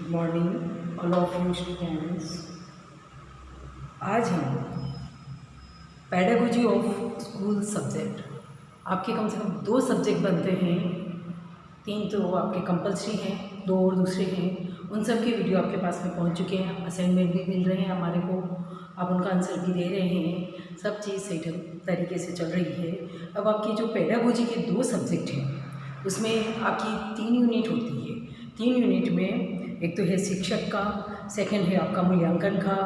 Good morning all of you students. आज हम pedagogy of school subject, आपके कम से कम 2 सब्जेक्ट बनते हैं, 3 तो आपके कंपलसरी हैं, 2 और दूसरे हैं। उन सब के वीडियो आपके पास में पहुंच चुके हैं, असाइनमेंट भी मिल रहे हैं हमारे को, आप उनका आंसर भी दे रहे हैं, सब चीज़ सही तरीके से चल रही है। अब आपकी जो पेडागोजी के 2 सब्जेक्ट हैं उसमें आपकी 3 यूनिट होती है। 3 यूनिट में एक तो है शिक्षक का, सेकंड है आपका मूल्यांकन का,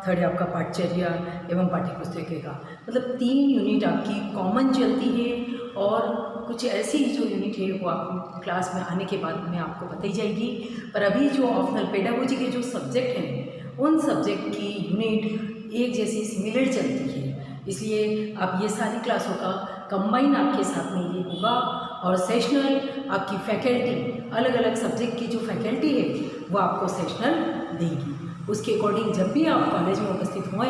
थर्ड है आपका पाठचर्या एवं पाठ्यपुस्तक का। मतलब 3 यूनिट आपकी कॉमन चलती है और कुछ ऐसी जो यूनिट है वो आपको क्लास में आने के बाद में आपको बताई जाएगी। पर अभी जो ऑप्शनल पेडागोजी के जो सब्जेक्ट हैं उन सब्जेक्ट की यूनिट एक जैसी सिमिलर चलती है, इसलिए आप ये सारी क्लासों का कंबाइन आपके साथ में ये होगा। और सेशनल आपकी फैकल्टी, अलग अलग सब्जेक्ट की जो फैकल्टी है वो आपको सेशनल देगी। उसके अकॉर्डिंग जब भी आप कॉलेज में उपस्थित हुए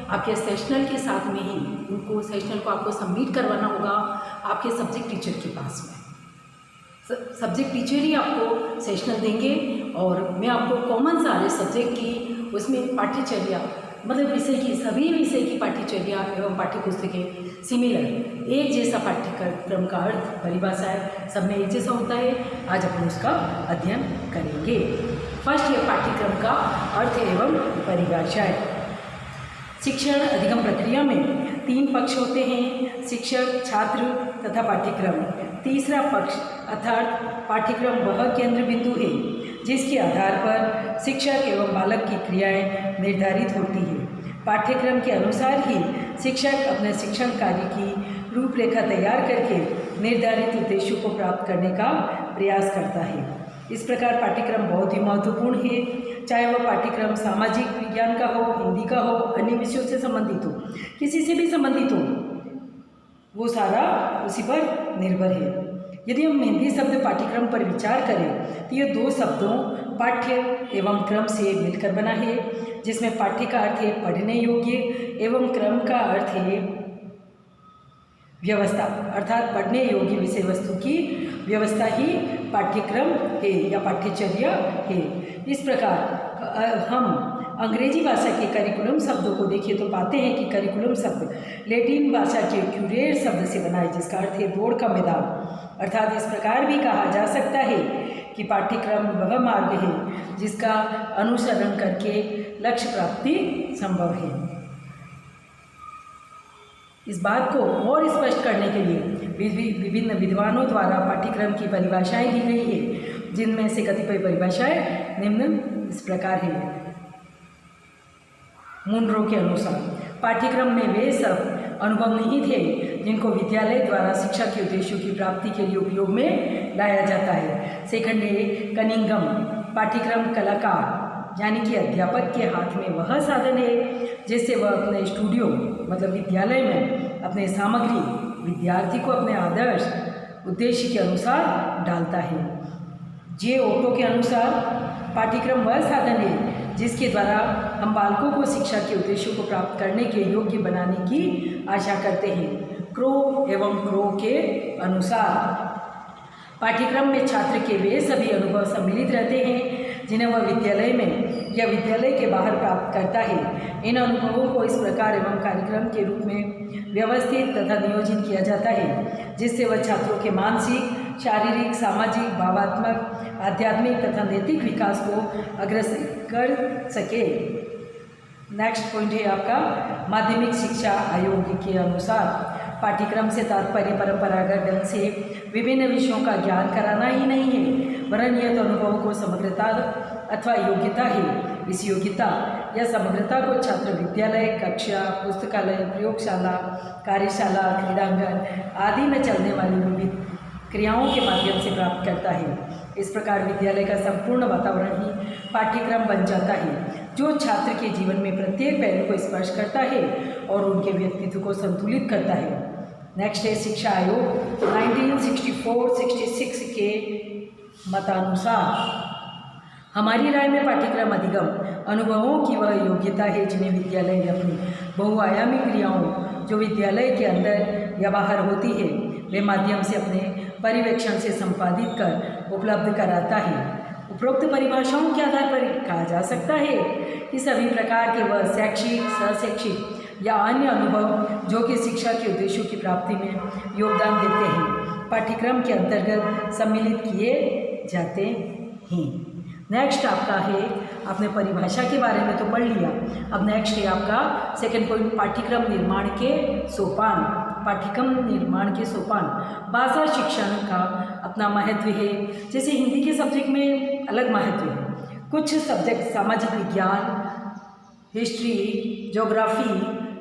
आपके सेशनल के साथ में ही उनको सेशनल को आपको सबमिट करवाना होगा आपके सब्जेक्ट टीचर के पास में। सब्जेक्ट टीचर ही आपको सेशनल देंगे और मैं आपको कॉमन सारे सब्जेक्ट की उसमें पाठ्यचर्या, मतलब विषय की, सभी विषय की पाठ्यचर्या एवं पाठ्यपुस्तकें सिमिलर, एक जैसा पाठ्यक्रम का अर्थ, परिभाषाएं सब में एक जैसा होता है। आज अपन उसका अध्ययन करेंगे। फर्स्ट है पाठ्यक्रम का अर्थ एवं परिभाषाएं। शिक्षण अधिगम प्रक्रिया में 3 पक्ष होते हैं, शिक्षक, छात्र तथा पाठ्यक्रम। तीसरा पक्ष अर्थात पाठ्यक्रम वह केंद्र बिंदु है जिसके आधार पर शिक्षक एवं बालक की क्रियाएं निर्धारित होती है। पाठ्यक्रम के अनुसार ही शिक्षक अपने शिक्षण कार्य की रूपरेखा तैयार करके निर्धारित उद्देश्यों को प्राप्त करने का प्रयास करता है। इस प्रकार पाठ्यक्रम बहुत ही महत्वपूर्ण है, चाहे वह पाठ्यक्रम सामाजिक विज्ञान का हो, हिंदी का हो, अन्य विषयों से संबंधित हो, किसी से भी संबंधित हो, वो सारा उसी पर निर्भर है। यदि हम हिंदी शब्द पाठ्यक्रम पर विचार करें तो ये 2 शब्दों पाठ्य एवं क्रम से मिलकर बना है, जिसमें पाठ्य का अर्थ है पढ़ने योग्य एवं क्रम का अर्थ है व्यवस्था, अर्थात पढ़ने योग्य विषय वस्तु की व्यवस्था ही पाठ्यक्रम है या पाठ्यचर्या है। इस प्रकार हम अंग्रेजी भाषा के करिकुलम शब्दों को देखें तो पाते हैं कि करिकुलम शब्द लैटिन भाषा के क्यूरेर शब्द से बना है, जिसका अर्थ है दौड़ का मैदान। अर्थात इस प्रकार भी कहा जा सकता है कि पाठ्यक्रम वह मार्ग है जिसका अनुसरण करके लक्ष्य प्राप्ति संभव है। इस बात को और स्पष्ट करने के लिए विभिन्न विद्वानों द्वारा पाठ्यक्रम की परिभाषाएं दी गई है, जिनमें से कतिपय परिभाषाएं निम्न इस प्रकार है। मुनरो के अनुसार पाठ्यक्रम में वे सब अनुभव निहित है जिनको विद्यालय द्वारा शिक्षा के उद्देश्यों की प्राप्ति के लिए उपयोग में लाया जाता है। सेकंड है कनिंगम, पाठ्यक्रम कलाकार यानी कि अध्यापक के हाथ में वह साधन है जिससे वह अपने स्टूडियो मतलब विद्यालय में अपने सामग्री विद्यार्थी को अपने आदर्श उद्देश्य के अनुसार डालता है। जे ओटो के अनुसार पाठ्यक्रम वह साधन है जिसके द्वारा हम बालकों को शिक्षा के उद्देश्यों को प्राप्त करने के योग्य बनाने की आशा करते हैं। क्रो एवं क्रो के अनुसार पाठ्यक्रम में छात्र के वे सभी अनुभव सम्मिलित रहते हैं जिन्हें वह विद्यालय में या विद्यालय के बाहर प्राप्त करता है। इन अनुभवों को इस प्रकार एवं कार्यक्रम के रूप में व्यवस्थित तथा नियोजित किया जाता है जिससे वह छात्रों के मानसिक, शारीरिक, सामाजिक, भावात्मक, आध्यात्मिक तथा नैतिक विकास को अग्रसर कर सके। नेक्स्ट पॉइंट है आपका माध्यमिक शिक्षा आयोग के अनुसार पाठ्यक्रम से तात्पर्य परंपरागत ढंग से विभिन्न विषयों का ज्ञान कराना ही नहीं है, वरन यह अनुभवों को समग्रता अथवा योग्यता है। इस योग्यता या समग्रता को छात्र विद्यालय, कक्षा, पुस्तकालय, प्रयोगशाला, कार्यशाला, क्रीड़ांगन आदि में चलने वाली विविध क्रियाओं के माध्यम से प्राप्त करता है। इस प्रकार विद्यालय का संपूर्ण वातावरण ही पाठ्यक्रम बन जाता है जो छात्र के जीवन में प्रत्येक पहलू को स्पर्श करता है और उनके व्यक्तित्व को संतुलित करता है। नेक्स्ट है शिक्षा आयोग 1964-66 के मतानुसार हमारी राय में पाठ्यक्रम अधिगम अनुभवों की वह योग्यता है जिन्हें विद्यालय अपनी बहुआयामी क्रियाओं जो विद्यालय के अंदर या बाहर होती है वे माध्यम से अपने परिवेक्षण से संपादित कर उपलब्ध कराता है। उपरोक्त परिभाषाओं के आधार पर कहा जा सकता है कि सभी प्रकार के वह शैक्षिक, सहशैक्षिक या अन्य अनुभव जो कि शिक्षा के उद्देश्यों की प्राप्ति में योगदान देते हैं, पाठ्यक्रम के अंतर्गत सम्मिलित किए जाते हैं। नेक्स्ट आपका है, आपने परिभाषा के बारे में तो पढ़ लिया, अब नेक्स्ट है आपका सेकंड पॉइंट, पाठ्यक्रम निर्माण के सोपान। पाठ्यक्रम निर्माण के सोपान। भाषा शिक्षण का अपना महत्व है। जैसे हिंदी के सब्जेक्ट में अलग महत्व है, कुछ सब्जेक्ट सामाजिक विज्ञान, हिस्ट्री, ज्योग्राफी,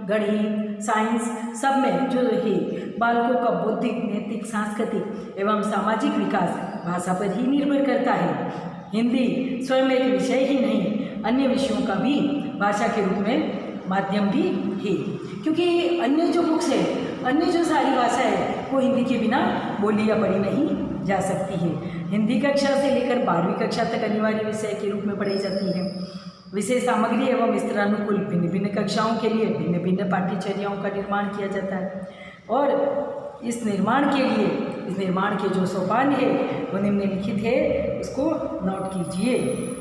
गणित, साइंस सब में जो है बालकों का बौद्धिक, नैतिक, सांस्कृतिक एवं सामाजिक विकास भाषा पर ही निर्भर करता है। हिंदी स्वयं एक विषय ही नहीं, अन्य विषयों का भी भाषा के रूप में माध्यम भी है, क्योंकि अन्य जो बुक्स है, अन्य जो सारी भाषा है वो हिंदी के बिना बोली या पढ़ी नहीं जा सकती है। हिंदी कक्षा से लेकर 12वीं कक्षा तक अनिवार्य विषय के रूप में पढ़ाई जाती है। विषय सामग्री एवं विस्तरानुकूल भिन्न भिन्न कक्षाओं के लिए भिन्न भिन्न पाठ्यचर्याओं का निर्माण किया जाता है, और इस निर्माण के लिए, इस निर्माण के जो सोपान है वो निम्नलिखित है, उसको नोट कीजिए।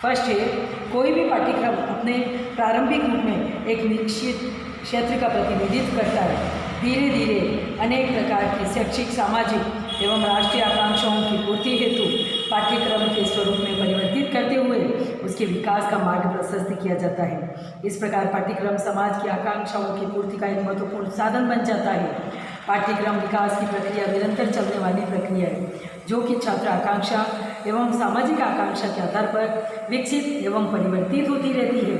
फर्स्ट है, कोई भी पाठ्यक्रम अपने प्रारंभिक रूप में एक निश्चित क्षेत्र का प्रतिनिधित्व करता है। धीरे धीरे अनेक प्रकार की शैक्षिक, सामाजिक एवं राष्ट्रीय आकांक्षाओं की पूर्ति हेतु पाठ्यक्रम के स्वरूप में परिवर्तित करते हुए उसके विकास का मार्ग प्रशस्त किया जाता है। इस प्रकार पाठ्यक्रम समाज की आकांक्षाओं की पूर्ति का एक महत्वपूर्ण साधन बन जाता है। पाठ्यक्रम विकास की प्रक्रिया निरंतर चलने वाली प्रक्रिया है, जो कि छात्र आकांक्षा एवं सामाजिक आकांक्षा के आधार पर विकसित एवं परिवर्तित होती रहती है।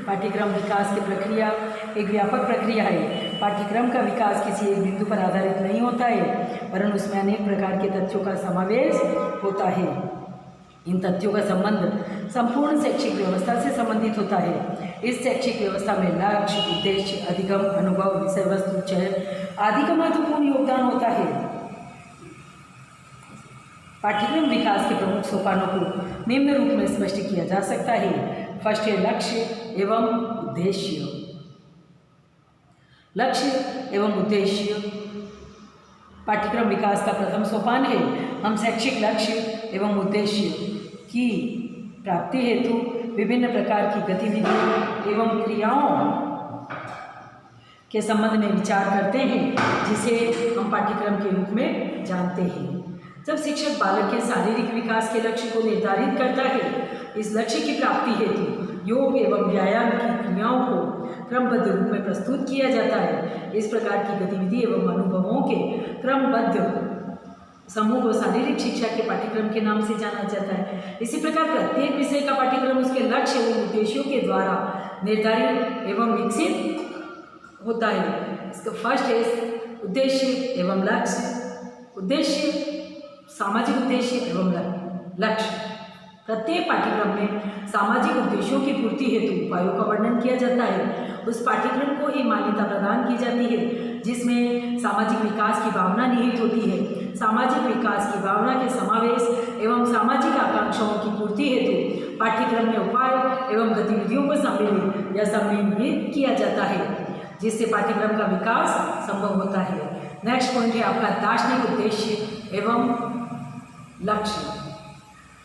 पाठ्यक्रम विकास की प्रक्रिया एक व्यापक प्रक्रिया है। पाठ्यक्रम का विकास किसी एक बिंदु पर आधारित नहीं होता है, वरन उसमें अनेक प्रकार के तथ्यों का समावेश होता है। इन तथ्यों का संबंध संपूर्ण शैक्षिक व्यवस्था से संबंधित होता है। इस शैक्षिक व्यवस्था में लक्ष्य, उद्देश्य, अधिगम, अनुभव, विषय वस्तु, चयन आदि का महत्वपूर्ण योगदान होता है। पाठ्यक्रम विकास के प्रमुख सोपानों को निम्न रूप में स्पष्ट किया जा सकता है। फर्स्ट है लक्ष्य एवं उद्देश्य। लक्ष्य एवं उद्देश्य पाठ्यक्रम विकास का प्रथम सोपान है। हम शैक्षिक लक्ष्य एवं उद्देश्य की प्राप्ति हेतु विभिन्न प्रकार की गतिविधियों एवं क्रियाओं के संबंध में विचार करते हैं, जिसे हम पाठ्यक्रम के रूप में जानते हैं। जब शिक्षक बालक के शारीरिक विकास के लक्ष्य को निर्धारित करता है, इस लक्ष्य की प्राप्ति हेतु योग एवं व्यायाम की क्रियाओं को क्रमबद्ध रूप में प्रस्तुत किया जाता है। इस प्रकार की गतिविधि एवं अनुभवों के क्रमबद्ध समूह को शारीरिक शिक्षा के पाठ्यक्रम के नाम से जाना जाता है। इसी प्रकार प्रत्येक विषय का पाठ्यक्रम उसके लक्ष्य एवं उद्देश्यों के द्वारा निर्धारित एवं विकसित होता है। इसका फर्स्ट है उद्देश्य एवं लक्ष्य। उद्देश्य, सामाजिक उद्देश्य एवं लक्ष्य। प्रत्येक पाठ्यक्रम में सामाजिक उद्देश्यों की पूर्ति हेतु उपायों का वर्णन किया जाता है। उस पाठ्यक्रम को ही मान्यता प्रदान की जाती है जिसमें सामाजिक विकास की भावना निहित होती है। सामाजिक विकास की भावना के समावेश एवं सामाजिक आकांक्षाओं की पूर्ति हेतु पाठ्यक्रम में उपाय एवं गतिविधियों को सम्मिलित या सम्मिलित किया जाता है, जिससे पाठ्यक्रम का विकास संभव होता है। नेक्स्ट पॉइंट है आपका दार्शनिक उद्देश्य एवं लक्ष्य।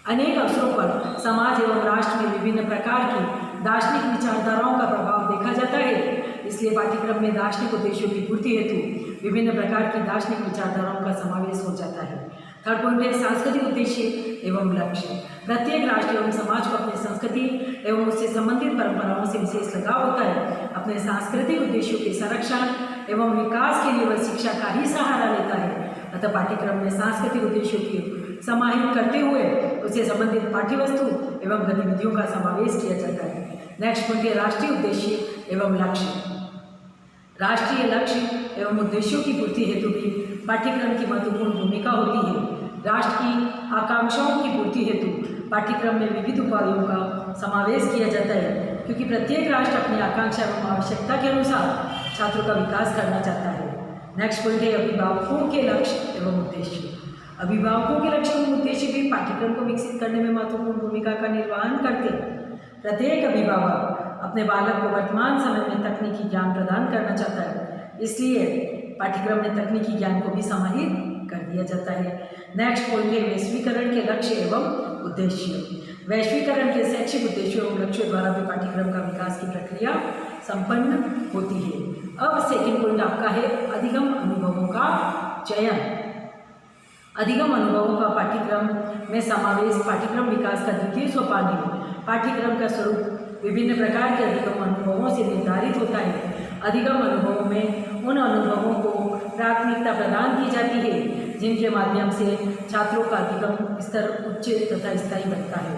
अनेक अवसरों पर समाज एवं राष्ट्र में विभिन्न प्रकार की दार्शनिक विचारधाराओं का प्रभाव देखा जाता है। इसलिए पाठ्यक्रम में दार्शनिक उद्देश्यों की पूर्ति हेतु विभिन्न प्रकार की दार्शनिक विचारधाराओं का समावेश हो जाता है। थर्ड पॉइंट है सांस्कृतिक उद्देश्य एवं लक्ष्य। प्रत्येक राष्ट्र एवं समाज को अपनी संस्कृति एवं उससे संबंधित परंपराओं से विशेष लगाव होता है। अपने सांस्कृतिक उद्देश्यों के संरक्षण एवं विकास के लिए वह शिक्षा का ही सहारा लेता है। अतः पाठ्यक्रम में सांस्कृतिक उद्देश्यों की समाहित करते हुए उससे संबंधित पाठ्यवस्तु एवं गतिविधियों का समावेश किया जाता है। नेक्स्ट पॉइंट है राष्ट्रीय उद्देश्य एवं लक्ष्य। राष्ट्रीय लक्ष्य एवं उद्देश्यों की पूर्ति हेतु भी पाठ्यक्रम की महत्वपूर्ण भूमिका होती है। राष्ट्र की आकांक्षाओं की पूर्ति हेतु पाठ्यक्रम में विविध उपायों का समावेश किया जाता है, क्योंकि प्रत्येक राष्ट्र अपनी आकांक्षा एवं आवश्यकता के अनुसार छात्रों का विकास करना चाहता है। नेक्स्ट पॉइंट है अभिभावकों के लक्ष्य एवं उद्देश्य। अभिभावकों के लक्ष्य एवं उद्देश्य भी पाठ्यक्रम को विकसित करने में महत्वपूर्ण भूमिका का निर्वहन करते हैं। प्रत्येक अभिभावक अपने बालक को वर्तमान समय में तकनीकी ज्ञान प्रदान करना चाहता है, इसलिए पाठ्यक्रम में तकनीकी ज्ञान को भी समाहित कर दिया जाता है। नेक्स्ट पॉइंट है वैश्वीकरण के लक्ष्य एवं उद्देश्य। वैश्वीकरण के शैक्षिक उद्देश्यों एवं लक्ष्यों द्वारा भी पाठ्यक्रम का विकास की प्रक्रिया संपन्न होती है। अब सेकेंड पॉइंट आपका है अधिगम अनुभवों का चयन। अधिगम अनुभवों का पाठ्यक्रम में समावेश पाठ्यक्रम विकास का द्वितीय सोपान है। पाठ्यक्रम का स्वरूप विभिन्न प्रकार के अधिगम अनुभवों से निर्धारित होता है। अधिगम अनुभवों में उन अनुभवों को प्राथमिकता प्रदान की जाती है जिनके माध्यम से छात्रों का अधिगम स्तर उच्च तथा स्थायी बनता है।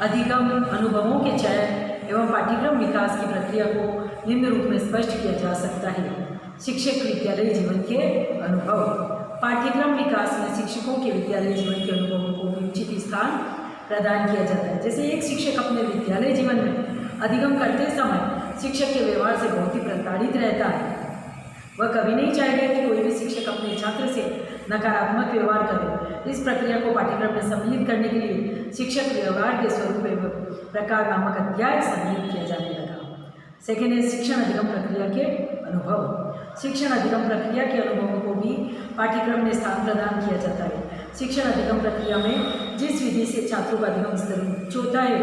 अधिगम अनुभवों के चयन एवं पाठ्यक्रम विकास की प्रक्रिया को निम्न रूप में स्पष्ट किया जा सकता है। शिक्षक विद्यालय जीवन के अनुभव। पाठ्यक्रम विकास में शिक्षकों के विद्यालय जीवन के अनुभवों को भी उचित स्थान प्रदान किया जाता है। जैसे एक शिक्षक अपने विद्यालय जीवन में अधिगम करते समय शिक्षक के व्यवहार से बहुत ही प्रताड़ित रहता है। वह कभी नहीं चाहेगा कि कोई भी शिक्षक अपने छात्र से नकारात्मक व्यवहार करे। इस प्रक्रिया को पाठ्यक्रम में सम्मिलित करने के लिए शिक्षक व्यवहार के स्वरूप एवं प्रकार नामक अध्याय सम्मिलित किया जाने लगा। सेकेंड है शिक्षण अधिगम प्रक्रिया के अनुभव। शिक्षण अधिगम प्रक्रिया के अनुभवों को भी पाठ्यक्रम में स्थान प्रदान किया जाता है। शिक्षण अधिगम प्रक्रिया में जिस विधि से छात्रों का अधिगम स्तर उच्च होता है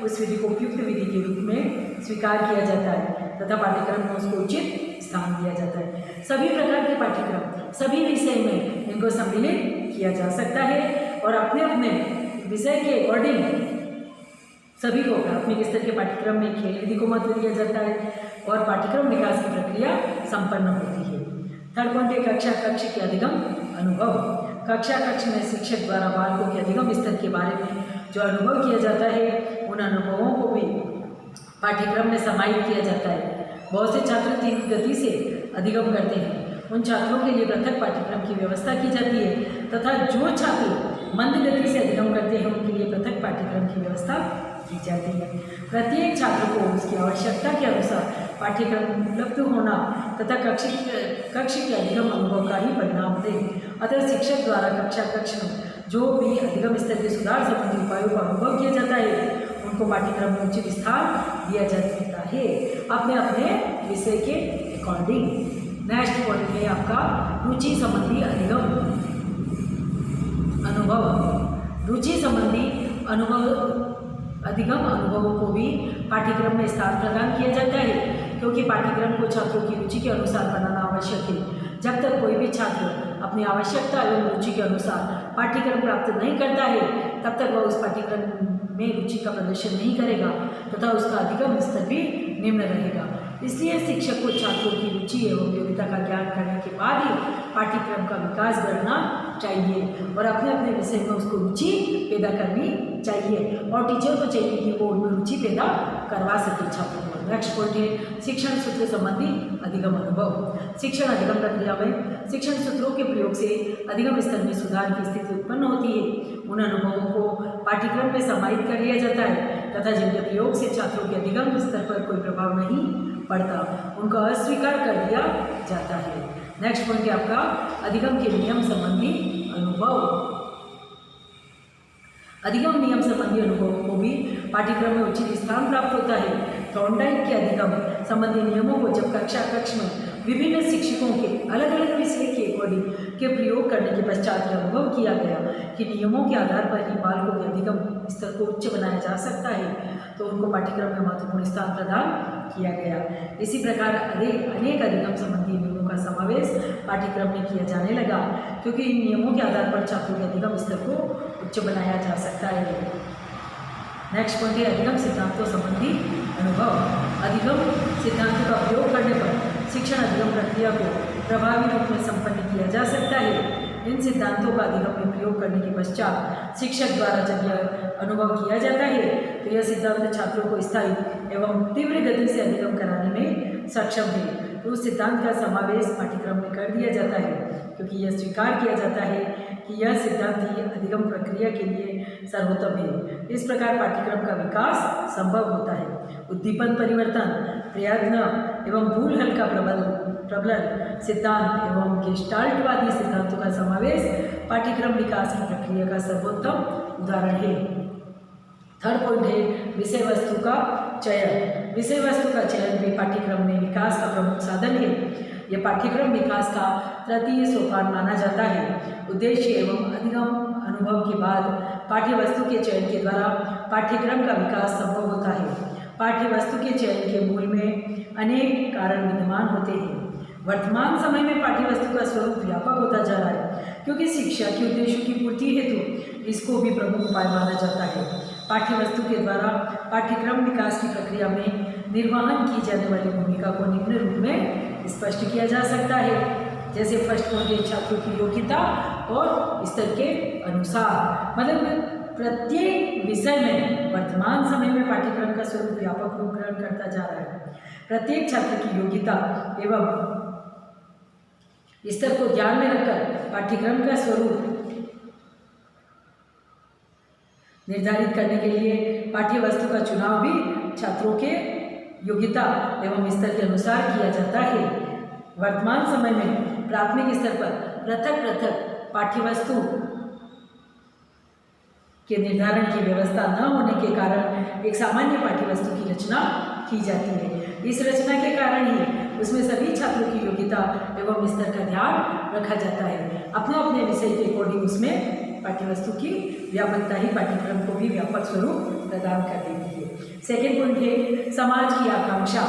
उस विधि को उपयुक्त विधि के रूप में स्वीकार किया जाता है तथा पाठ्यक्रम में उसको उचित स्थान दिया जाता है। सभी प्रकार के पाठ्यक्रम सभी विषय में इनको सम्मिलित किया जा सकता है और अपने अपने विषय के अकॉर्डिंग सभी को प्राथमिक स्तर के पाठ्यक्रम में खेल विधि को महत्व दिया जाता है और पाठ्यक्रम विकास की प्रक्रिया संपन्न होती है। थर्ड पॉइंट है कक्षा कक्ष के अधिगम अनुभव। कक्षा कक्ष में शिक्षक द्वारा बालकों के अधिगम स्तर के बारे में जो अनुभव किया जाता है उन अनुभवों को भी पाठ्यक्रम में समाहित किया जाता है। बहुत से छात्र तीव्र गति से अधिगम करते हैं, उन छात्रों के लिए पृथक पाठ्यक्रम की व्यवस्था की जाती है तथा जो छात्र मंद गति से अधिगम करते हैं उनके लिए पृथक पाठ्यक्रम की व्यवस्था की जाती है। प्रत्येक छात्र को उसकी आवश्यकता के अनुसार पाठ्यक्रम उपलब्ध होना तथा कक्ष के अधिगम अनुभव का ही परिणाम दे। अतः शिक्षक द्वारा कक्षा कक्ष में जो भी अधिगम स्तर के सुधार संबंधी उपायों का अनुभव किया जाता है उनको पाठ्यक्रम में उचित स्थान दिया जा सकता है अपने अपने विषय के अकॉर्डिंग। नेक्स्ट पॉइंट है आपका रुचि संबंधी अधिगम अनुभव। रुचि संबंधी अधिगम अनुभवों को भी पाठ्यक्रम में स्थान प्रदान किया जाता है क्योंकि पाठ्यक्रम को छात्रों की रुचि के अनुसार बनाना आवश्यक है। जब तक कोई भी छात्र अपनी आवश्यकता एवं रुचि के अनुसार पाठ्यक्रम प्राप्त नहीं करता है तब तक वह उस पाठ्यक्रम में रुचि का प्रदर्शन नहीं करेगा तथा उसका अधिगम स्तर भी निम्न रहेगा। इसलिए शिक्षक को छात्रों की रुचि एवं योग्यता का ज्ञान करने के बाद ही पाठ्यक्रम का विकास करना चाहिए और अपने अपने विषय में उसको रुचि पैदा करनी चाहिए और टीचर को चाहिए कि वो उनमें रुचि पैदा करवा सके छात्रों को। नेक्स्ट पॉइंट है शिक्षण सूत्र संबंधी अधिगम अनुभव। शिक्षण अधिगम प्रक्रिया में शिक्षण सूत्रों के प्रयोग से अधिगम स्तर में सुधार की स्थिति उत्पन्न होती है। उन अनुभवों को पाठ्यक्रम में समाहित कर लिया जाता है तथा जिनके प्रयोग से छात्रों के अधिगम स्तर पर कोई प्रभाव नहीं पड़ता उनको अस्वीकार कर दिया जाता है। नेक्स्ट पॉइंट है आपका अधिगम के नियम संबंधी अनुभव। अधिगम नियम संबंधी अनुभवों को भी पाठ्यक्रम में उचित स्थान प्राप्त होता है। थॉर्नडाइक के अधिगम संबंधी नियमों को जब कक्षा कक्ष में विभिन्न शिक्षकों के अलग अलग विषय के अकॉर्डिंग के प्रयोग करने के पश्चात यह अनुभव किया गया कि नियमों के आधार पर ही बालकों के अधिगम स्तर को उच्च बनाया जा सकता है तो उनको पाठ्यक्रम में महत्वपूर्ण स्थान प्रदान किया गया। इसी प्रकार अनेक अधिगम संबंधी नियमों का समावेश पाठ्यक्रम में किया जाने लगा क्योंकि इन नियमों के आधार पर छात्रों के अधिगम स्तर को उच्च बनाया जा सकता है। नेक्स्ट पॉइंट है अधिगम सिद्धांतों संबंधी अनुभव। अधिगम सिद्धांतों का प्रयोग करने पर शिक्षण अधिगम प्रक्रिया को प्रभावी रूप में संपन्न किया जा सकता है। इन सिद्धांतों का अधिगम में प्रयोग करने के पश्चात शिक्षक द्वारा जब यह अनुभव किया जाता है तो यह सिद्धांत छात्रों को स्थायी एवं तीव्र गति से अधिगम कराने में सक्षम है तो उस सिद्धांत का समावेश पाठ्यक्रम में कर दिया जाता है क्योंकि यह स्वीकार किया जाता है कि यह सिद्धांत ही अधिगम प्रक्रिया के लिए सर्वोत्तम है। इस प्रकार पाठ्यक्रम का विकास संभव होता है। उद्दीपन परिवर्तन प्रयत्न एवं भूल हल का प्रबलन सिद्धांत एवं गेस्टाल्टवादी सिद्धांतों का समावेश पाठ्यक्रम विकास की प्रक्रिया का सर्वोत्तम उदाहरण है। थर्ड पॉइंट है विषय वस्तु का चयन। विषय वस्तु का चयन भी पाठ्यक्रम में विकास का प्रमुख साधन है। यह पाठ्यक्रम विकास का तृतीय सोपान माना जाता है। उद्देश्य एवं अधिगम अनुभव के बाद पाठ्य वस्तु के चयन के द्वारा पाठ्यक्रम का विकास संभव होता है। पाठ्य वस्तु के चयन के मूल में अनेक कारण विद्यमान होते हैं। वर्तमान समय में पाठ्य वस्तु का स्वरूप व्यापक होता जा रहा है, क्योंकि शिक्षा के उद्देश्यों की पूर्ति हेतु इसको भी प्रमुख उपाय माना जाता है। पाठ्य वस्तु के द्वारा पाठ्यक्रम विकास की प्रक्रिया में निर्वहन की जाने वाली भूमिका को निम्न रूप में स्पष्ट किया जा सकता है। जैसे फर्स्ट पॉइंट छात्रों की योग्यता और स्तर के अनुसार, मतलब प्रत्येक विषय में वर्तमान समय में पाठ्यक्रम का स्वरूप व्यापक रूप ग्रहण करता जा रहा है। प्रत्येक छात्र की योग्यता एवं स्तर को ध्यान में रखकर पाठ्यक्रम का स्वरूप निर्धारित करने के लिए पाठ्य वस्तु का चुनाव भी छात्रों के योग्यता एवं स्तर के अनुसार किया जाता है। वर्तमान समय में प्राथमिक स्तर पर पृथक पृथक पाठ्य वस्तु के निर्धारण की व्यवस्था न होने के कारण एक सामान्य पाठ्य वस्तु की रचना की जाती है। इस रचना के कारण ही उसमें सभी छात्रों की योग्यता एवं स्तर का ध्यान रखा जाता है। अपने अपने विषय के अकॉर्डिंग उसमें पाठ्य वस्तु की व्यापकता ही पाठ्यक्रम को भी व्यापक स्वरूप प्रदान कर देती है। सेकेंड पॉइंट है समाज की आकांक्षा।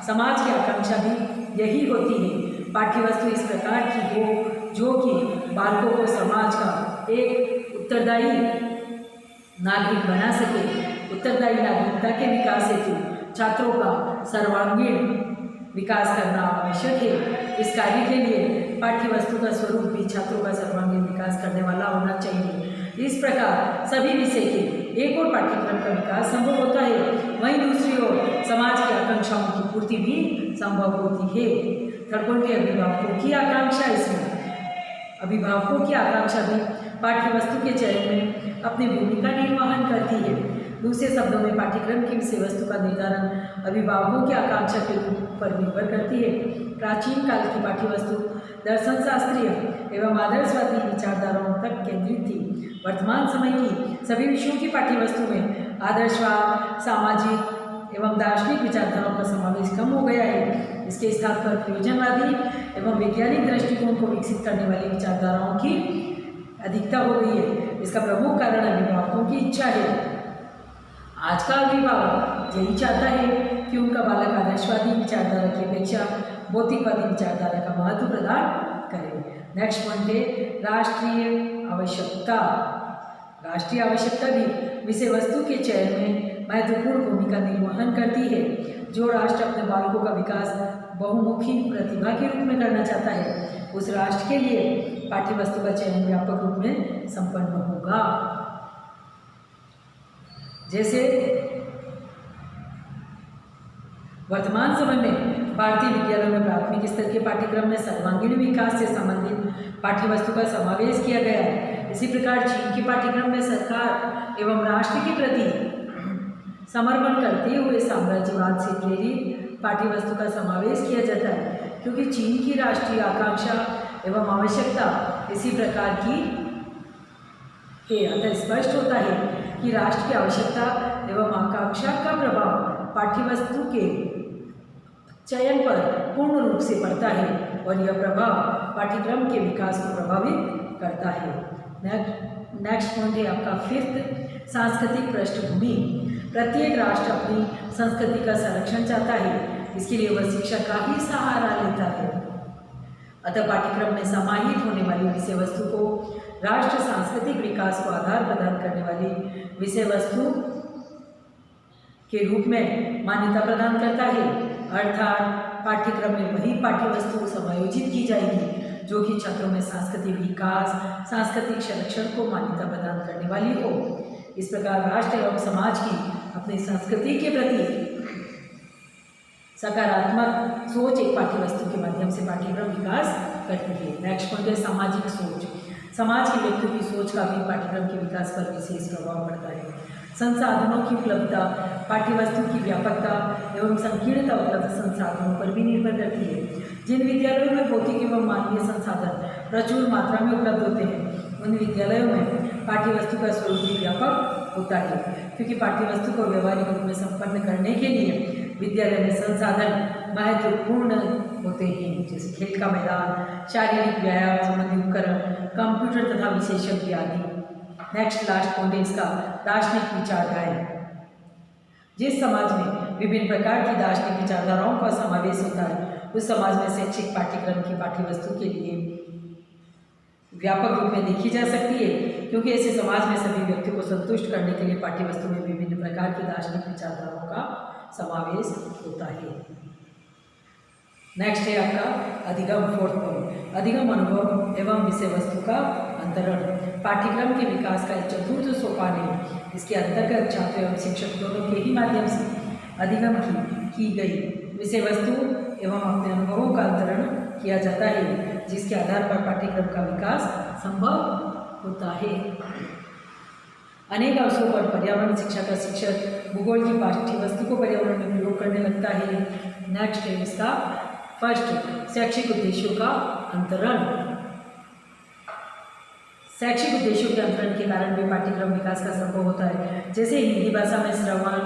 समाज की आकांक्षा भी यही होती है पाठ्य वस्तु इस प्रकार की हो जो कि बालकों को समाज का एक उत्तरदायी नागरिक बना सके। उत्तरदायी नागरिकता के विकास हेतु छात्रों का सर्वांगीण विकास करना आवश्यक है। इस कार्य के लिए पाठ्य वस्तु का स्वरूप भी छात्रों का सर्वांगीण विकास करने वाला होना चाहिए। इस प्रकार सभी विषय के एक और पाठ्यक्रम का विकास संभव होता है, वहीं दूसरी ओर समाज की आकांक्षाओं की पूर्ति भी संभव होती है। थर्ड पॉइंट है अभिभावकों की आकांक्षा। इसमें अभिभावकों की आकांक्षा भी पाठ्य वस्तु के चयन में अपनी भूमिका निर्वहन करती है। दूसरे शब्दों में पाठ्यक्रम की विषय वस्तु का निर्धारण अभिभावकों की आकांक्षा के रूप पर निर्भर करती है। प्राचीन काल की पाठ्य वस्तु दर्शन शास्त्रीय एवं आदर्शवादी विचारधाराओं तक केंद्रित थी। वर्तमान समय की सभी विषयों की पाठ्य वस्तु में आदर्शवाद, सामाजिक एवं दार्शनिक विचारधाराओं का समावेश कम हो गया है। इसके स्थान पर प्रयोजनवादी एवं वैज्ञानिक दृष्टिकोण को विकसित करने वाली विचारधाराओं की अधिकता हो गई है। इसका प्रमुख कारण अभिभावकों की इच्छा है। आज का अभिभावक यही चाहता है कि उनका बालक आदर्शवादी विचारधारा की अपेक्षा भौतिकवादी विचारधारा का महत्व प्रदान करे। नेक्स्ट पॉइंट है राष्ट्रीय आवश्यकता। राष्ट्रीय आवश्यकता भी विषय वस्तु के चयन में महत्वपूर्ण भूमिका निर्वहन करती है। जो राष्ट्र अपने बालकों का विकास बहुमुखी प्रतिभा के रूप में करना चाहता है, उस राष्ट्र के लिए पाठ्य वस्तु का चयन व्यापक रूप में संपन्न होगा। जैसे वर्तमान समय में भारतीय विद्यालयों में प्राथमिक स्तर के पाठ्यक्रम में सर्वांगीण विकास से संबंधित पाठ्य वस्तु का समावेश किया गया है। इसी प्रकार चीन के पाठ्यक्रम में सरकार एवं राष्ट्र के प्रति समर्पण करते हुए साम्राज्यवाद से प्रेरित पाठ्य वस्तु का समावेश किया जाता है, क्योंकि चीन की राष्ट्रीय आकांक्षा एवं आवश्यकता इसी प्रकार की है। अतः स्पष्ट होता है कि राष्ट्र की आवश्यकता एवं आकांक्षा का प्रभाव पाठ्यवस्तु के चयन पर पूर्ण रूप से पड़ता है और यह प्रभाव पाठ्यक्रम के विकास को प्रभावित करता है। नेक्स्ट पॉइंट है आपका फिफ्थ, सांस्कृतिक पृष्ठभूमि। प्रत्येक राष्ट्र अपनी संस्कृति का संरक्षण चाहता है, इसके लिए वह शिक्षा का ही सहारा लेता है। अतः पाठ्यक्रम में समाहित होने वाली विषय वस्तु को राष्ट्र सांस्कृतिक विकास को आधार प्रदान करने वाली विषय वस्तु के रूप में मान्यता प्रदान करता है। अर्थात पाठ्यक्रम में वही पाठ्य वस्तु समायोजित की जाएगी जो कि छात्रों में सांस्कृतिक विकास, सांस्कृतिक संरक्षण को मान्यता प्रदान करने वाली हो। इस प्रकार राष्ट्र एवं समाज की अपनी संस्कृति के प्रति सकारात्मक सोच एक पाठ्य वस्तु के माध्यम से पाठ्यक्रम विकास करती है। नेक्स्ट पॉइंट है सामाजिक सोच। समाज के व्यक्तियों की सोच का भी पाठ्यक्रम के विकास पर विशेष प्रभाव पड़ता है। संसाधनों की उपलब्धता पाठ्य वस्तु की व्यापकता एवं संकीर्णता उपलब्ध संसाधनों पर भी निर्भर करती है। जिन विद्यालयों में भौतिक एवं मानवीय संसाधन प्रचुर मात्रा में उपलब्ध होते हैं, उन विद्यालयों में पाठ्य वस्तु का स्वरूप भी व्यापक होता है, क्योंकि पाठ्य वस्तु को व्यवहारिक रूप में संपन्न करने के लिए विद्यालय में संसाधन महत्वपूर्ण होते हैं, जैसे खेल का मैदान, शारीरिक व्यायाम संबंधी उपकरण, कंप्यूटर तथा विशेषज्ञ आदि। नेक्स्ट लास्ट पॉइंट है इसका दार्शनिक विचारधाराएं। जिस समाज में विभिन्न प्रकार की दार्शनिक विचारधाराओं का समावेश होता है, उस समाज में शैक्षिक पाठ्यक्रम की पाठ्य वस्तु के लिए व्यापक रूप में देखी जा सकती है, क्योंकि ऐसे समाज में सभी व्यक्तियों को संतुष्ट करने के लिए पाठ्य वस्तु में विभिन्न प्रकार की दार्शनिक विचारधाराओं का समावेश होता है। नेक्स्ट है आपका अधिगम, फोर्थ पॉइंट, अधिगम अनुभव एवं विषय वस्तु का अंतरण। पाठ्यक्रम के विकास का एक चतुर्थ सोपान है। इसके अंतर्गत छात्र एवं शिक्षक दोनों के ही माध्यम से अधिगम की गई विषय वस्तु एवं अपने अनुभवों का अंतरण किया जाता है, जिसके आधार पर पाठ्यक्रम का विकास संभव होता है। अनेक अवसरों पर पर्यावरण शिक्षा का शिक्षक भूगोल की पाठ्य वस्तु को पर्यावरण में प्रयोग करने लगता है। नेक्स्ट है इसका फर्स्ट शैक्षिक उद्देश्यों का अंतरण। शैक्षिक उद्देश्यों के अंतरण के कारण भी पाठ्यक्रम विकास का संभव होता है, जैसे हिंदी भाषा में श्रवण,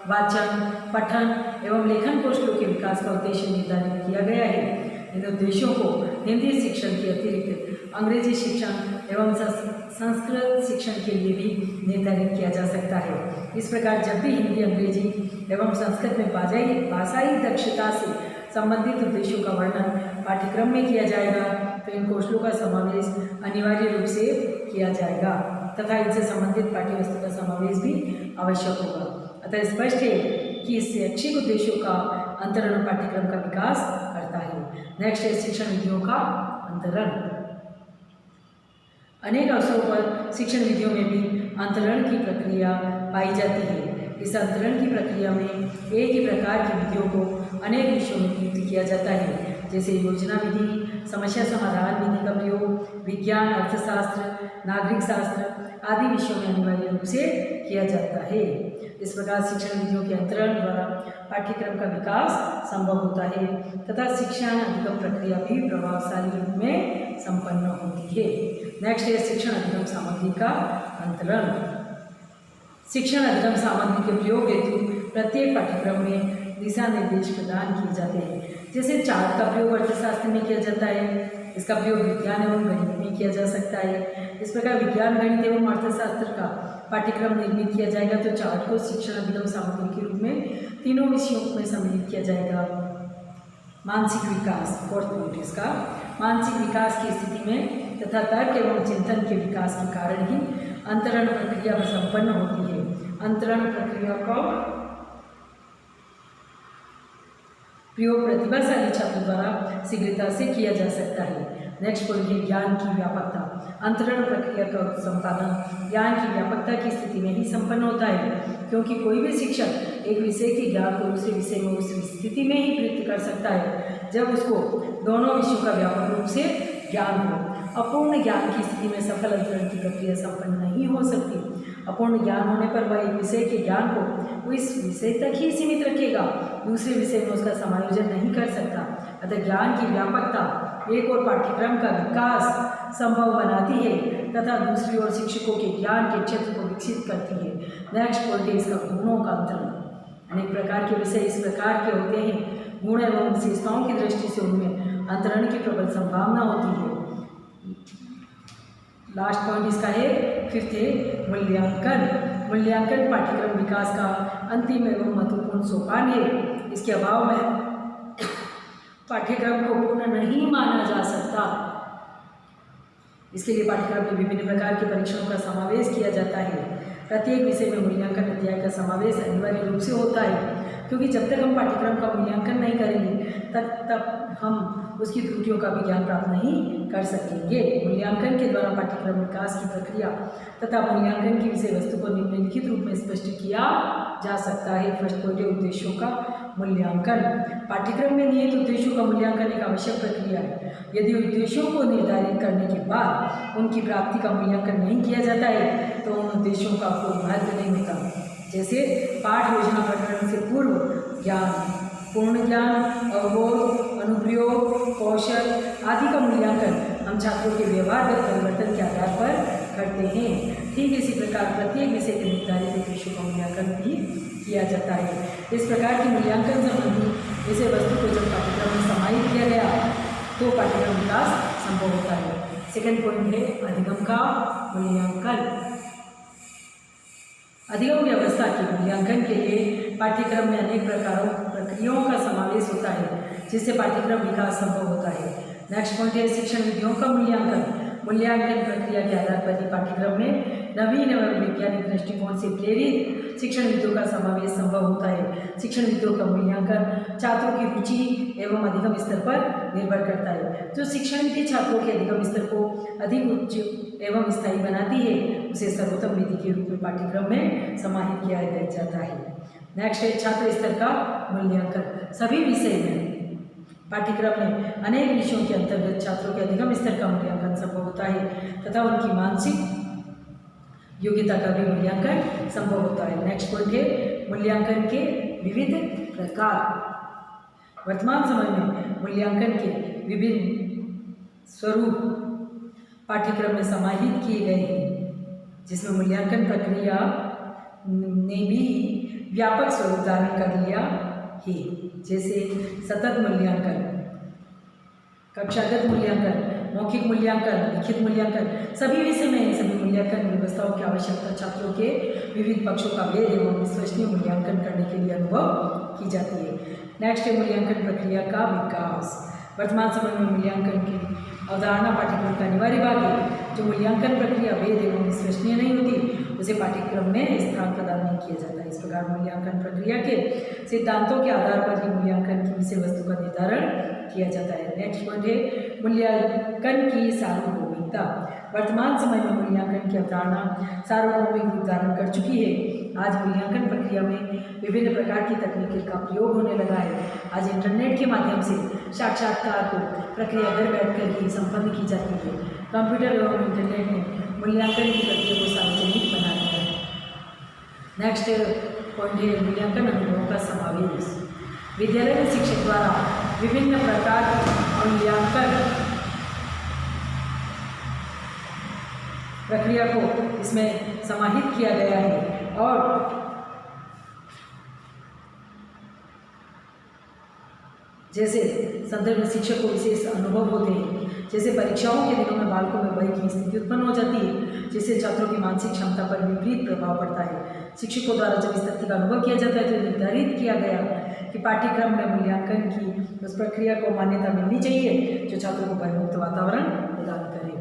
वाचन, पठन एवं लेखन कौशलों के विकास का उद्देश्य निर्धारित किया गया है। इन उद्देश्यों को हिंदी शिक्षण के अतिरिक्त अंग्रेजी शिक्षण एवं संस्कृत शिक्षण के लिए भी निर्धारित किया जा सकता है। इस प्रकार जब भी हिंदी, अंग्रेजी एवं संस्कृत में भाषाई दक्षता से संबंधित उद्देश्यों का वर्णन पाठ्यक्रम में किया जाएगा, तो इन कौशलों का समावेश अनिवार्य रूप से किया जाएगा तथा इनसे संबंधित पाठ्य वस्तु का समावेश भी आवश्यक होगा। अतः स्पष्ट है कि शैक्षिक उद्देश्यों का अंतरण पाठ्यक्रम का विकास करता है। नेक्स्ट है शिक्षण विधियों का अंतरण। अनेक अवसरों पर शिक्षण विधियों में भी अंतरण की प्रक्रिया पाई जाती है। इस अंतरण की प्रक्रिया में एक ही प्रकार की विधियों को अनेक विषयों में प्रयुक्त किया जाता है, जैसे योजना विधि, समस्या समाधान विधि का प्रयोग विज्ञान, अर्थशास्त्र, नागरिक शास्त्र आदि विषयों में अनिवार्य रूप से किया जाता है। इस प्रकार शिक्षण विधियों के अंतरण द्वारा पाठ्यक्रम का विकास संभव होता है तथा शिक्षण अधिगम प्रक्रिया भी प्रभावशाली रूप में संपन्न होती है। नेक्स्ट है शिक्षण अधिगम सामग्री का अंतरण। शिक्षण अधिगम सामग्री के प्रयोग हेतु प्रत्येक पाठ्यक्रम में दिशा निर्देश प्रदान किए जाते हैं, जैसे चार्ट का प्रयोग अर्थशास्त्र में किया जाता है, इसका प्रयोग विज्ञान एवं गणित में किया जा सकता है। इस प्रकार विज्ञान, गणित एवं अर्थशास्त्र का पाठ्यक्रम निर्मित किया जाएगा तो चार्ट को शिक्षण अधिगम सामग्री के रूप में तीनों विषयों में सम्मिलित किया जाएगा। मानसिक विकास, फोर्थ पॉइंट इसका मानसिक विकास की स्थिति में तथा तर्क एवं चिंतन के विकास के कारण ही अंतरण प्रक्रिया संपन्न होती है। अंतरण प्रक्रिया का प्रयोग प्रतिभाशाली छात्र द्वारा शीघ्रता से किया जा सकता है। नेक्स्ट पॉइंट है ज्ञान की व्यापकता। अंतरण प्रक्रिया का संपादन ज्ञान की व्यापकता की स्थिति में ही संपन्न होता है, क्योंकि कोई भी शिक्षक एक विषय के ज्ञान को दूसरे विषय में उस स्थिति में ही प्रयुक्त कर सकता है जब उसको दोनों विषयों का व्यापक रूप से ज्ञान हो। अपूर्ण ज्ञान की स्थिति में सफल अंतरण की प्रक्रिया संपन्न नहीं हो सकती। अपूर्ण ज्ञान होने पर वह एक विषय के ज्ञान को इस विषय तक ही सीमित रखेगा, दूसरे विषय में उसका समायोजन नहीं कर सकता। अतः ज्ञान की व्यापकता एक और पाठ्यक्रम का विकास संभव बनाती है तथा दूसरी ओर शिक्षकों के ज्ञान के क्षेत्र को विकसित करती है। नेक्स्ट पॉइंट है इसका गुणों का अंतरण। अनेक प्रकार के विषय इस प्रकार के होते हैं, गुण एवं विशेषताओं की दृष्टि से उनमें अंतरण की प्रबल संभावना होती है। लास्ट पॉइंट इसका है फिफ्थ है मूल्यांकन। मूल्यांकन पाठ्यक्रम विकास का अंतिम एवं महत्वपूर्ण सोपान है। इसके अभाव में पाठ्यक्रम को पूर्ण नहीं माना जा सकता। इसके लिए पाठ्यक्रम में विभिन्न प्रकार के परीक्षणों का समावेश किया जाता है। प्रत्येक विषय में मूल्यांकन अध्याय का समावेश अनिवार्य रूप से होता है, क्योंकि जब तक हम पाठ्यक्रम का मूल्यांकन नहीं करेंगे तब हम उसकी त्रुटियों का भी ज्ञान प्राप्त नहीं कर सकेंगे। मूल्यांकन के द्वारा पाठ्यक्रम विकास की प्रक्रिया तथा मूल्यांकन की विषय वस्तु को निम्नलिखित रूप में स्पष्ट किया जा सकता है। फर्स्ट पॉइंट है उद्देश्यों का मूल्यांकन। पाठ्यक्रम में निहित उद्देश्यों का मूल्यांकन एक आवश्यक प्रक्रिया है। यदि उद्देश्यों को निर्धारित करने के बाद उनकी प्राप्ति का मूल्यांकन नहीं किया जाता है तो उन उद्देश्यों का कोई महत्व नहीं होता। जैसे पाठ योजना प्रकरण से पूर्व ज्ञान, पूर्ण ज्ञान, अवबोध, अनुप्रयोग, कौशल आदि का मूल्यांकन हम छात्रों के व्यवहारगत परिवर्तन के आधार पर करते हैं। ठीक इसी प्रकार प्रत्येक विषय के निर्धारित उद्देश्यों का मूल्यांकन भी किया जाता है। इस प्रकार की मूल्यांकन संबंधी विषय वस्तु को जब पाठ्यक्रम में समाहित किया गया तो पाठ्यक्रम विकास संभव होता है। सेकंड पॉइंट है अधिगम का मूल्यांकन। अधिगम व्यवस्था के मूल्यांकन के लिए पाठ्यक्रम में अनेक प्रक्रियाओं का समावेश होता है जिससे पाठ्यक्रम विकास संभव होता है। नेक्स्ट पॉइंट है शिक्षण विधियों का मूल्यांकन। मूल्यांकन प्रक्रिया के आधार पर ही पाठ्यक्रम में नवीन एवं वैज्ञानिक दृष्टिकोण से प्रेरित शिक्षण विधियों का समावेश संभव होता है। शिक्षण विधियों का मूल्यांकन छात्रों की रुचि एवं अधिगम स्तर पर निर्भर करता है। जो शिक्षण विधि छात्रों के अधिगम स्तर को अधिक उच्च एवं स्थायी बनाती है उसे सर्वोत्तम विधि के रूप में पाठ्यक्रम में समाहित किया जाता है। नेक्स्ट है छात्र स्तर का मूल्यांकन। सभी विषय में पाठ्यक्रम में अनेक विषयों के अंतर्गत छात्रों के अधिगम स्तर का मूल्यांकन संभव होता है तथा उनकी मानसिक योग्यता का भी मूल्यांकन संभव होता है। नेक्स्ट पॉइंट है मूल्यांकन के विविध प्रकार। वर्तमान समय में मूल्यांकन के विभिन्न स्वरूप पाठ्यक्रम में समाहित किए गए हैं जिसमें मूल्यांकन प्रक्रिया ने भी व्यापक स्वरूप धारण कर लिया है, जैसे सतत मूल्यांकन, कक्षागत मूल्यांकन, मौखिक मूल्यांकन, लिखित मूल्यांकन। सभी विषय में इन सभी मूल्यांकन व्यवस्थाओं की आवश्यकता छात्रों के विविध पक्षों का भेद एवं विश्वसनीय मूल्यांकन करने के लिए अनुभव की जाती है। नेक्स्ट है मूल्यांकन प्रक्रिया का विकास। वर्तमान समय में मूल्यांकन की अवधारणा पाठ्यक्रम का अनिवार्य भाग है। जो मूल्यांकन प्रक्रिया वैध एवं विश्वसनीय नहीं होती उसे पाठ्यक्रम में स्थान प्रदान नहीं किया जाता है। इस प्रकार मूल्यांकन प्रक्रिया के सिद्धांतों के आधार पर ही मूल्यांकन की विषय वस्तु का निर्धारण किया जाता है। नेक्स्ट पॉइंट है मूल्यांकन की सार्वभौमिकता। वर्तमान समय में मूल्यांकन की अवधारणा सार्वभौमिक रूप धारण कर चुकी है। आज मूल्यांकन प्रक्रिया में विभिन्न प्रकार की तकनीकों का प्रयोग होने लगा है। आज इंटरनेट के माध्यम से साक्षात्कार को प्रक्रिया घर बैठकर ही संपन्न की जाती है। कंप्यूटर एवं इंटरनेट ने मूल्यांकन की प्रक्रिया को सार्वजनिक बना दिया है। नेक्स्ट पॉइंट है मूल्यांकन अनुभवों का समावेश। विद्यालय में शिक्षक द्वारा विभिन्न प्रकार की मूल्यांकन प्रक्रिया को इसमें समाहित किया गया है और जैसे संदर्भ में शिक्षक को विशेष अनुभव होते हैं। जैसे परीक्षाओं के दिनों में बालकों में भय की स्थिति उत्पन्न हो जाती है जिससे छात्रों की मानसिक क्षमता पर विपरीत प्रभाव पड़ता है। शिक्षकों द्वारा जब इस तथ्य का अनुभव किया जाता है तो निर्धारित किया गया कि पाठ्यक्रम में मूल्यांकन की उस प्रक्रिया को मान्यता मिलनी चाहिए जो छात्रों को भयमुक्त वातावरण प्रदान करे।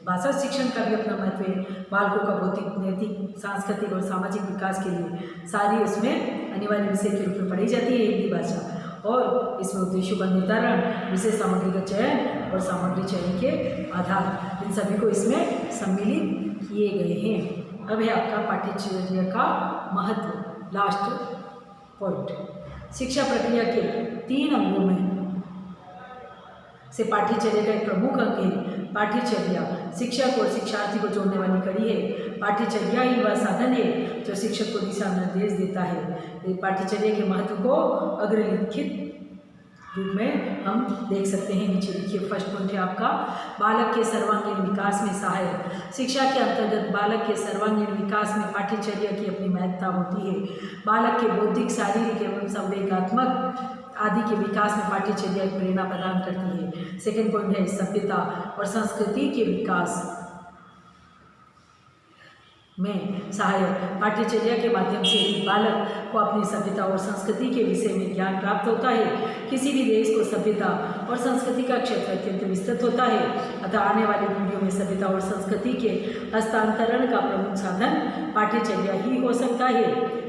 भाषा शिक्षण का भी अपना महत्व है। बालकों का भौतिक, नैतिक, सांस्कृतिक और सामाजिक विकास के लिए सारी उसमें अनिवार्य विषय के रूप में पढ़ी जाती है हिंदी भाषा और इसमें उद्देश्यों का निर्धारण, विषय सामग्री का चयन और सामग्री चयन के आधार इन सभी को इसमें सम्मिलित किए गए हैं। अब है आपका पाठ्यचर्या का महत्व। लास्ट पॉइंट शिक्षा प्रक्रिया के 3 अंगों में से पाठ्यचर्या का एक प्रमुख अंग है। पाठ्यचर्या शिक्षक और शिक्षार्थी को जोड़ने वाली कड़ी है। पाठ्यचर्या ही वह साधन है जो शिक्षक को दिशा निर्देश देता है। पाठ्यचर्या के महत्व को अग्रलिखित रूप में हम देख सकते हैं। नीचे लिखिए। फर्स्ट पॉइंट है आपका बालक के सर्वांगीण विकास में सहायक। शिक्षा के अंतर्गत बालक के सर्वांगीण विकास में पाठ्यचर्या की अपनी महत्ता होती है। बालक के बौद्धिक, शारीरिक एवं संवेगात्मक आदि के विकास में पाठ्यचर्या एक प्रेरणा प्रदान करती है। सेकेंड पॉइंट है सभ्यता और संस्कृति के विकास में सहायक। पाठ्यचर्या के माध्यम से बालक को अपनी सभ्यता और संस्कृति के विषय में ज्ञान प्राप्त होता है। किसी भी देश को सभ्यता और संस्कृति का क्षेत्र अत्यंत विस्तृत होता है, अतः आने वाली पीढ़ियों में सभ्यता और संस्कृति के हस्तांतरण का प्रमुख साधन पाठ्यचर्या ही हो सकता है।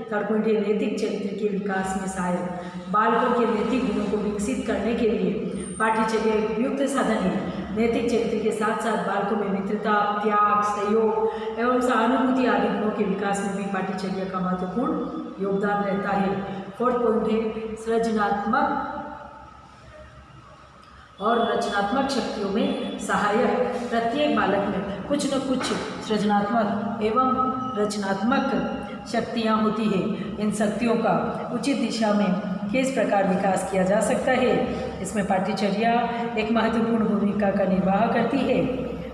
थर्ड पॉइंट है नैतिक चरित्र के विकास में सहायक। बालकों के नैतिक गुणों को विकसित करने के लिए पाठ्यचर्या एक उपयुक्त साधन है। नैतिक चरित्र के साथ साथ बालकों में मित्रता, त्याग, सहयोग एवं सहानुभूति आदि गुणों के विकास में भी पाठ्यचर्या का महत्वपूर्ण योगदान रहता है। फोर्थ पॉइंट है सृजनात्मक और रचनात्मक शक्तियों में सहायक। प्रत्येक बालक में कुछ न कुछ सृजनात्मक एवं रचनात्मक शक्तियाँ होती है। इन शक्तियों का उचित दिशा में किस प्रकार विकास किया जा सकता है, इसमें पाठ्यचर्या एक महत्वपूर्ण भूमिका का निर्वाह करती है।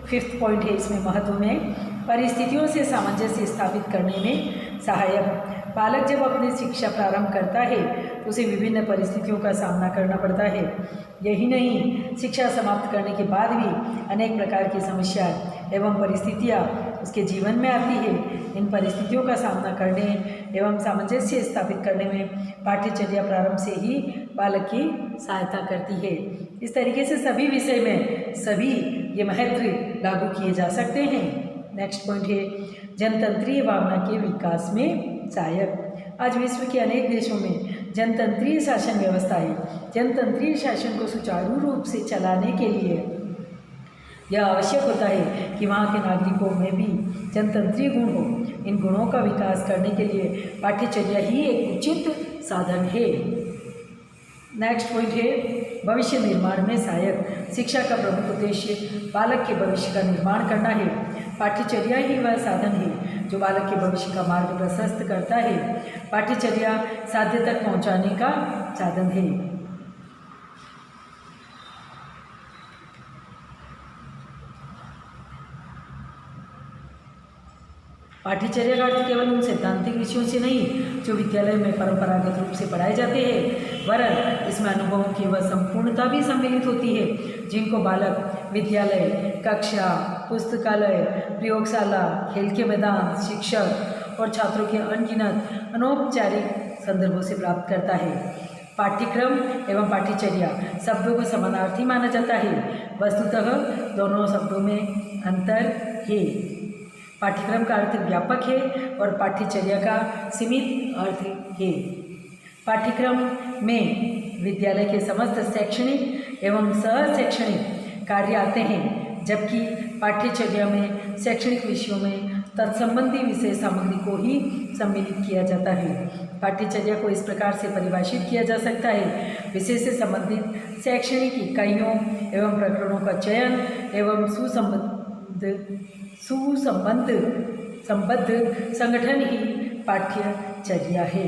फिफ्थ पॉइंट है इसमें महत्व में परिस्थितियों से सामंजस्य स्थापित करने में सहायक। बालक जब अपनी शिक्षा प्रारंभ करता है तो उसे विभिन्न परिस्थितियों का सामना करना पड़ता है। यही नहीं, शिक्षा समाप्त करने के बाद भी अनेक प्रकार की समस्या एवं परिस्थितियाँ उसके जीवन में आती है। इन परिस्थितियों का सामना करने एवं सामंजस्य स्थापित करने में पाठ्यचर्या प्रारंभ से ही बालक की सहायता करती है। इस तरीके से सभी विषय में सभी ये महत्व लागू किए जा सकते हैं। नेक्स्ट पॉइंट है जनतंत्रीय भावना के विकास में सहायक। आज विश्व के अनेक देशों में जनतंत्रीय शासन व्यवस्था है। जनतंत्रीय शासन को सुचारू रूप से चलाने के लिए यह आवश्यक होता है कि वहाँ के नागरिकों में भी जनतंत्रीय गुण हो। इन गुणों का विकास करने के लिए पाठ्यचर्या ही एक उचित साधन है। नेक्स्ट पॉइंट है भविष्य निर्माण में सहायक। शिक्षा का प्रमुख उद्देश्य बालक के भविष्य का निर्माण करना है। पाठ्यचर्या ही वह साधन है जो बालक के भविष्य का मार्ग प्रशस्त करता है। पाठ्यचर्या साध्य तक पहुंचाने का साधन है। पाठ्यचर्या का अर्थ केवल उन सैद्धांतिक विषयों से नहीं जो विद्यालय में परंपरागत रूप से पढ़ाए जाते हैं, वरन इसमें अनुभवों की वह संपूर्णता भी सम्मिलित होती है जिनको बालक विद्यालय, कक्षा, पुस्तकालय, प्रयोगशाला, खेल के मैदान, शिक्षक और छात्रों के अनगिनत अनौपचारिक संदर्भों से प्राप्त करता है। पाठ्यक्रम एवं पाठ्यचर्या शब्दों को समानार्थी माना जाता है। वस्तुतः दोनों शब्दों में अंतर है। पाठ्यक्रम का अर्थ व्यापक है और पाठ्यचर्या का सीमित अर्थ है। पाठ्यक्रम में विद्यालय के समस्त शैक्षणिक एवं सह शैक्षणिक कार्य आते हैं, जबकि पाठ्यचर्या में शैक्षणिक विषयों में तत्संबंधी विषय सामग्री को ही सम्मिलित किया जाता है। पाठ्यचर्या को इस प्रकार से परिभाषित किया जा सकता है: विषय से संबंधित शैक्षणिक इकाइयों एवं प्रकरणों का चयन एवं संबद्ध संगठन ही पाठ्यचर्या है।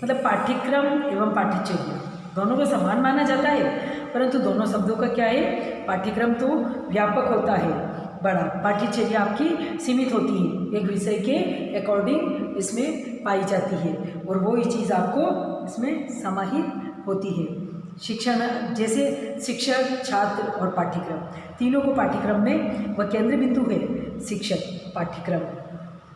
मतलब पाठ्यक्रम एवं पाठ्यचर्या दोनों को समान माना जाता है, परंतु दोनों शब्दों का क्या है? पाठ्यक्रम तो व्यापक होता है, बड़ा, पाठ्यचर्या आपकी सीमित होती है, एक विषय के अकॉर्डिंग इसमें पाई जाती है और वो ही चीज़ आपको इसमें समाहित होती है। शिक्षण जैसे शिक्षक, छात्र और पाठ्यक्रम तीनों को पाठ्यक्रम में वह केंद्र बिंदु है शिक्षक पाठ्यक्रम,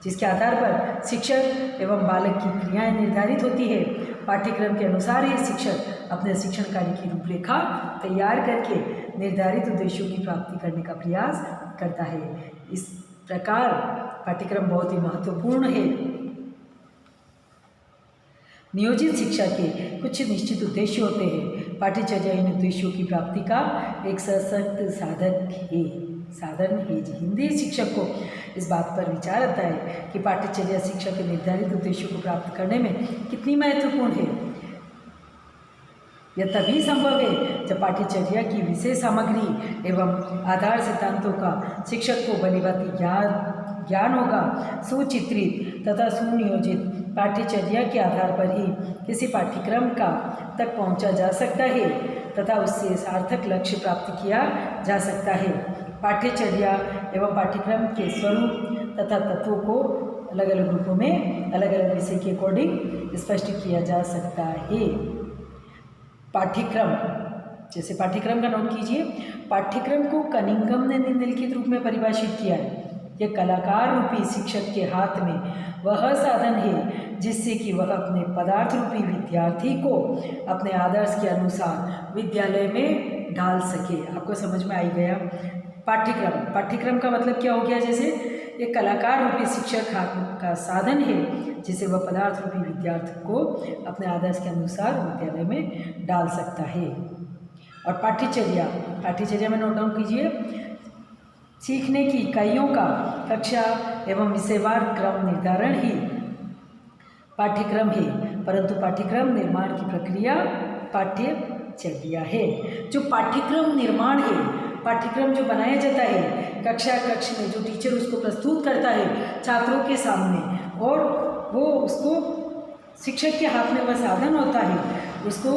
जिसके आधार पर शिक्षक एवं बालक की क्रियाएं निर्धारित होती है। पाठ्यक्रम के अनुसार ही शिक्षक अपने शिक्षण कार्य की रूपरेखा तैयार करके निर्धारित उद्देश्यों की प्राप्ति करने का प्रयास करता है। इस प्रकार पाठ्यक्रम बहुत ही महत्वपूर्ण है। नियोजित शिक्षा के कुछ निश्चित उद्देश्य होते हैं। पाठ्यचर्या इन उद्देश्यों की प्राप्ति का एक सशक्त साधन है। हिंदी शिक्षक को इस बात पर विचार आता है कि पाठ्यचर्या शिक्षा के निर्धारित उद्देश्यों को प्राप्त करने में कितनी महत्वपूर्ण है। यह तभी संभव है जब पाठ्यचर्या की विषय सामग्री एवं आधार सिद्धांतों का शिक्षक को भलीभांति ज्ञान होगा। सुचित्रित तथा सुनियोजित पाठ्यचर्या के आधार पर ही किसी पाठ्यक्रम तक पहुंचा जा सकता है तथा उससे सार्थक लक्ष्य प्राप्त किया जा सकता है। पाठ्यचर्या एवं पाठ्यक्रम के स्वरूप तथा तत्वों को अलग अलग रूपों में अलग अलग विषय के अकॉर्डिंग स्पष्ट किया जा सकता है। पाठ्यक्रम, जैसे पाठ्यक्रम का नोट कीजिए, पाठ्यक्रम को कनिंघम ने निम्नलिखित रूप में परिभाषित किया है: यह कलाकार रूपी शिक्षक के हाथ में वह साधन है जिससे कि वह अपने पदार्थ रूपी विद्यार्थी को अपने आदर्श के अनुसार विद्यालय में ढाल सके। आपको समझ में आई गया? पाठ्यक्रम का मतलब क्या हो गया? जैसे एक कलाकार रूपी शिक्षक हाथ का साधन है जिसे वह पदार्थ रूपी विद्यार्थी को अपने आदर्श के अनुसार विद्यालय में डाल सकता है। और पाठ्यचर्या में नोट डाउन कीजिए: सीखने की इकाइयों का कक्षा एवं विषयवार क्रम निर्धारण ही पाठ्यक्रम है, परंतु पाठ्यक्रम निर्माण की प्रक्रिया पाठ्यचर्या है। जो पाठ्यक्रम निर्माण है, पाठ्यक्रम जो बनाया जाता है कक्ष में, जो टीचर उसको प्रस्तुत करता है छात्रों के सामने, और वो उसको शिक्षक के हाथ में वह साधन होता है, उसको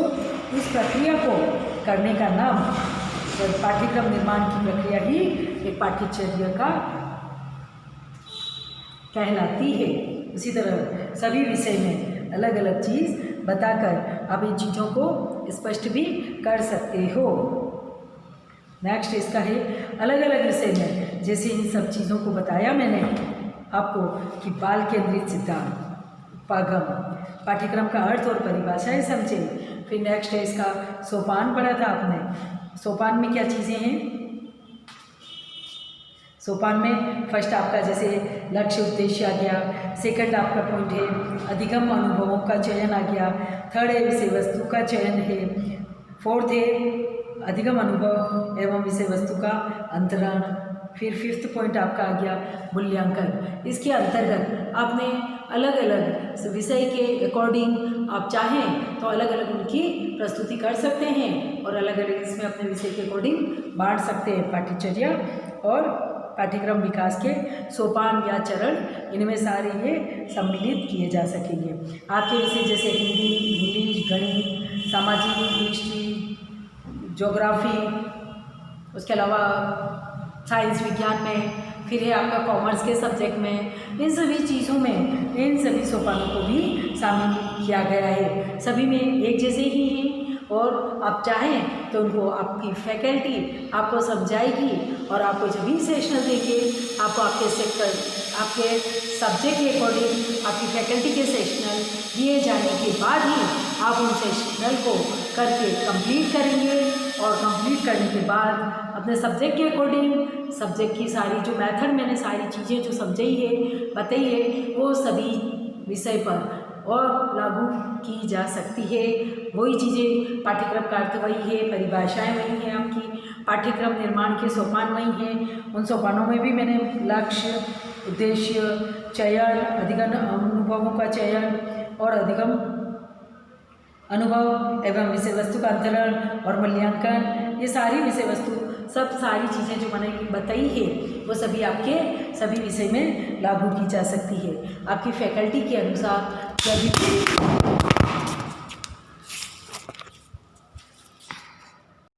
उस प्रक्रिया को करने का नाम पाठ्यक्रम निर्माण की प्रक्रिया ही एक पाठ्यचर्या का कहलाती है। उसी तरह सभी विषय में अलग अलग चीज़ बताकर आप इन चीज़ों को स्पष्ट भी कर सकते हो। नेक्स्ट इसका है अलग अलग विषय में, जैसे इन सब चीज़ों को बताया मैंने आपको कि बाल केंद्रित सिद्धांत, उपागम, पाठ्यक्रम का अर्थ और परिभाषाएं समझे। फिर नेक्स्ट है इसका सोपान पढ़ा था आपने। सोपान में क्या चीज़ें हैं? सोपान में फर्स्ट आपका जैसे लक्ष्य उद्देश्य आ गया, सेकंड आपका पॉइंट है अधिगम अनुभवों का चयन आ गया, थर्ड है विषय वस्तु का चयन है, फोर्थ है अधिगम अनुभव एवं विषय वस्तु का अंतरण, फिर फिफ्थ पॉइंट आपका आ गया मूल्यांकन। इसके अंतर्गत आपने अलग अलग विषय के अकॉर्डिंग आप चाहें तो अलग अलग उनकी प्रस्तुति कर सकते हैं और अलग अलग इसमें अपने विषय के अकॉर्डिंग बांट सकते हैं। पाठ्यचर्या और पाठ्यक्रम विकास के सोपान या चरण, इनमें सारे ये सम्मिलित किए जा सकेंगे। आपके विषय जैसे हिंदी, इंग्लिश, गणित, सामाजिक, हिस्ट्री, ज्योग्राफी, उसके अलावा साइंस विज्ञान में, फिर है आपका कॉमर्स के सब्जेक्ट में, इन सभी चीज़ों में इन सभी सोपानों को भी शामिल किया गया है। सभी में एक जैसे ही हैं और आप चाहें तो उनको आपकी फैकल्टी आपको समझाएगी और आपको जब भी सेशनल देंगे आपको आपके सेक्टर, आपके सब्जेक्ट के अकॉर्डिंग आपकी फैकल्टी के सेशनल दिए जाने के बाद ही आप उन सेशनल को करके कंप्लीट करेंगे और कंप्लीट करने के बाद अपने सब्जेक्ट के अकॉर्डिंग सब्जेक्ट की सारी जो मेथड मैंने सारी चीज़ें जो समझाई है, बताई है, वो सभी विषय पर और लागू की जा सकती है। वही चीज़ें पाठ्यक्रम का अर्थ वही है, परिभाषाएं वही हैं, आपकी पाठ्यक्रम निर्माण के सोपान वही हैं। उन सोपानों में भी मैंने लक्ष्य, उद्देश्य, चयन, अधिगम अनुभवों का चयन और अधिगम अनुभव एवं विषय वस्तु का अंतरण और मूल्यांकन, ये सारी विषय वस्तु सब सारी चीज़ें जो मैंने बताई है वो सभी आपके सभी विषय में लागू की जा सकती है। आपकी फैकल्टी के अनुसार जब भी